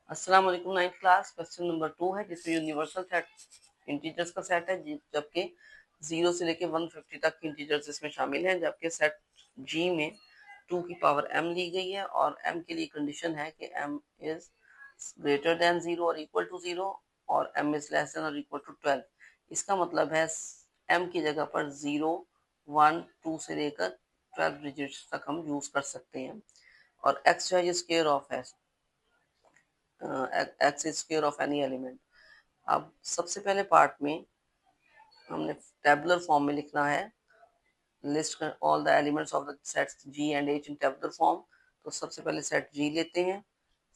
अस्सलाम वालेकुम। 9th class question number 2 है जिसमें यूनिवर्सल सेट इंटीजर्स का सेट है जबकि 0 से लेके 150 तक के इंटीजर्स इसमें शामिल हैं। जबकि सेट जी में 2 की पावर m ली गई है और m के लिए कंडीशन है कि m इज ग्रेटर देन 0 और इक्वल टू 0 और m इज लेस देन और इक्वल टू 12। इसका मतलब है m की जगह पर 0 1 2 से लेकर 12 डिजिट्स तक हम यूज कर सकते हैं। और x जो है स्क्वायर ऑफ है x square of any element. अब सबसे पहले पार्ट में हमने टेबुलर फॉर्म में लिखना है, list all the elements of the sets G and H in tabular form. तो सबसे पहले सेट जी लेते हैं।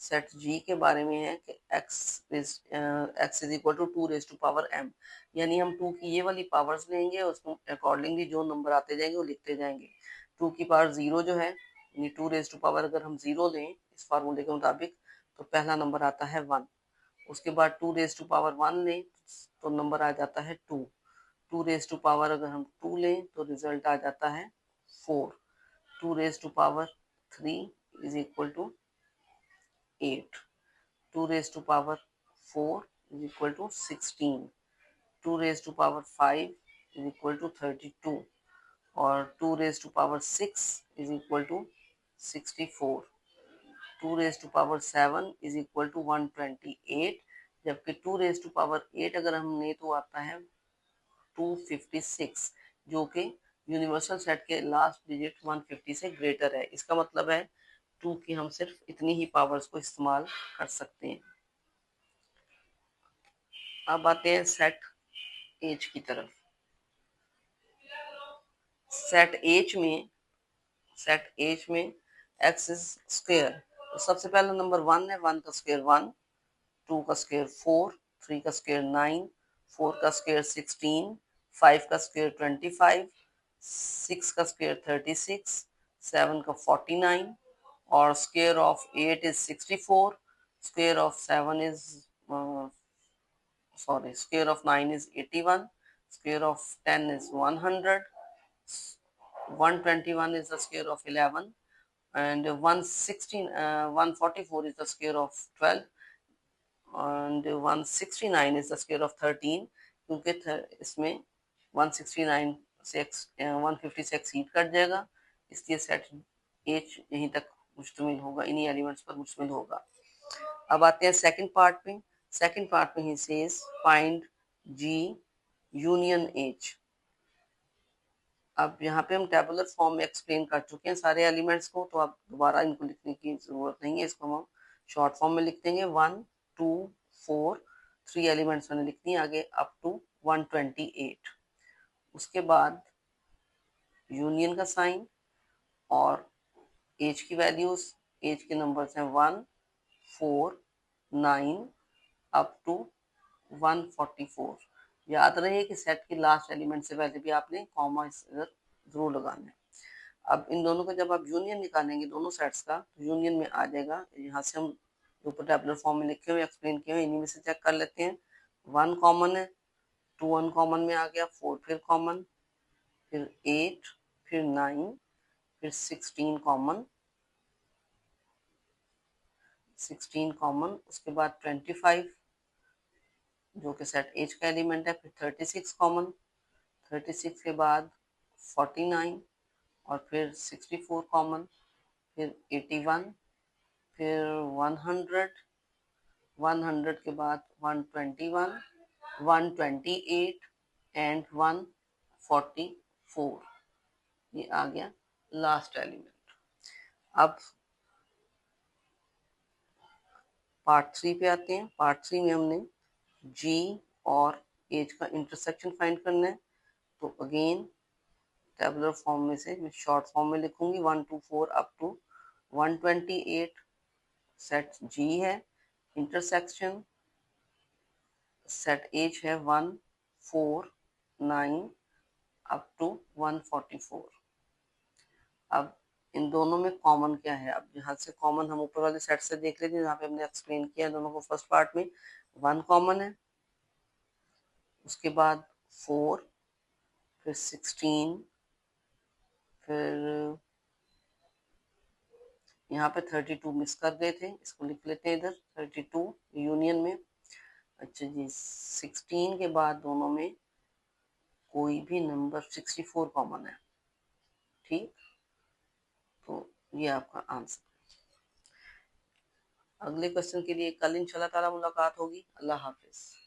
सेट जी के बारे में है कि x is equal to 2 raise to power m, यानी हम 2 की ये वाली पावर्स लेंगे, उसको अकॉर्डिंगली जो नंबर आते जाएंगे वो लिखते जाएंगे। 2 की पावर 0 जो है यानी 2 रेज टू पावर अगर हम 0 लें इस फार्मूले के मुताबिक तो पहला नंबर आता है 1। उसके बाद 2 रेज टू पावर 1 लें तो नंबर आ जाता है 2। 2 रेज टू पावर अगर हम 2 लें तो रिजल्ट आ जाता है 4। 2 raise to power 3 is equal to 8। 2 raise to power 4 is equal to 16। 2 raise to power 5 is equal to 32 और 2 raise to power 6 is equal to 64। 2 raise to power 7 is equal to 128। जबकि 2 raise to power 8 अगर हम लें तो आता है 256, जो कि यूनिवर्सल सेट के लास्ट डिजिट 150 से ग्रेटर है। इसका मतलब है 2 की हम सिर्फ इतनी ही पावर्स को इस्तेमाल कर सकते हैं। अब आते हैं सेट एच की तरफ। सेट एच में एक्स इज स्क्वायर। तो सबसे पहला नंबर 1 है, 1 का स्क्वायर 1, 2 का स्क्वायर 4, 3 का स्क्वायर 9, 4 का स्क्वायर 16, 5 का स्क्वायर 25, 6 का स्क्वायर 36, 7 का 49 और square of 8 is 64। Square of 7 is square of 9 is 81, square of 10 is 100, 121 is the square of 11 and 144 is the square of 12 and 169 is the square of 13, क्योंकि इसमें 169 से 150 से एक्सीड कर जाएगा, इसलिए सेट एच यहीं तक मुश्तमिल होगा, इन्हीं एलिमेंट्स पर मुश्तमिल होगा। अब आते हैं सेकंड पार्ट में। सेकंड पार्ट में ही says find G union H. अब यहाँ पे हम टेबुलर फॉर्म में एक्सप्लेन कर चुके हैं सारे एलिमेंट्स को, तो अब दोबारा इनको लिखने की जरूरत नहीं है। इसको हम शॉर्ट फॉर्म में लिख देंगे 1 2 4, 3 एलिमेंट्स मैंने लिख दिए आगे अप टू 128। उसके बाद यूनियन का साइन और एज की वैल्यूज, एज के नंबर्स हैं 1 4 9 अप टू 144। याद रहे कि सेट के लास्ट एलिमेंट से पहले भी आपने कॉमा जरूर लगाना है। अब इन दोनों का जब आप यूनियन निकालेंगे दोनों सेट्स का तो यूनियन में आ जाएगा। यहाँ से हम ऊपर टेबुलर फॉर्म में लिखे हुए एक्सप्लेन किए हुए इन्हीं में से चेक कर लेते हैं। 1 कॉमन है, 2 अनकॉमन में आ गया, 4 फिर कॉमन, फिर 8, फिर 9, फिर 16 कॉमन, 16 कॉमन। उसके बाद 25 जो कि सेट एच का एलिमेंट है, फिर 36 कॉमन, 36 के बाद 49 और फिर 64 कॉमन, फिर 81, फिर 100, 100 के बाद 121, 128 एंड 144। ये आ गया लास्ट एलिमेंट। अब पार्ट 3 पे आते हैं। पार्ट 3 में हमने जी और एच का इंटरसेक्शन फाइंड करना है। तो अगेन टेबुलर फॉर्म में से मैं शॉर्ट फॉर्म में लिखूंगी 1 2 4 अप टू 128 सेट जी है। इंटरसेक्शन सेट एच है 1 4 9 अप टू 144। अब इन दोनों में कॉमन क्या है? अब यहाँ से कॉमन हम ऊपर वाले सेट से देख लेते हैं जहाँ पे हमने एक्सप्लेन किया दोनों को। फर्स्ट पार्ट में 1 कॉमन है, उसके बाद 4, फिर 16, फिर यहाँ पे 32 मिस कर गए थे, इसको लिख लेते हैं इधर 32, अच्छा जी, 16 के बाद दोनों में कोई भी नंबर 64 कॉमन है। ठीक, तो ये आपका आंसर। अगले क्वेश्चन के लिए कल इंशाल्लाह ताला मुलाकात होगी। अल्लाह हाफिज।